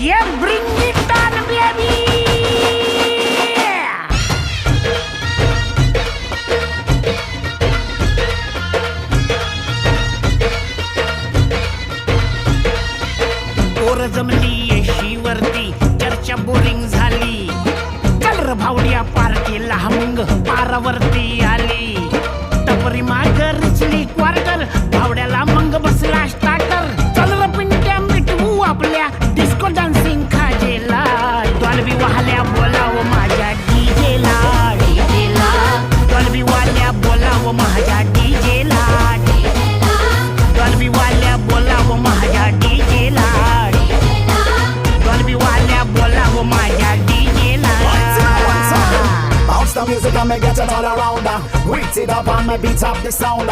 Yeah, bring it on, baby. पोर जमली येशीवरती चर्चा बोरिंग झाली. चल र भावड्या पार्टीला मग पारावरती आली. टपरी माग रिचली क्वार्टर भावड्याला मग बसला स्टार्टर. चल र पिंट्या मिटवू आपल्या डिस्को डान्सिंग खाजेला. डॉल्बी वाल्या बोलाव माझ्या डीजेला. डीजेला डॉल्बी वाल्या बोलाव माझ्या डीजेला. डॉल्बी वाल्या बोलाव माझ्या डीजेला. डॉल्बी वाल्या बोलाव माझ्या डीजेला. Bounce the music and me get it all around. Reach it up and me beat up the sound.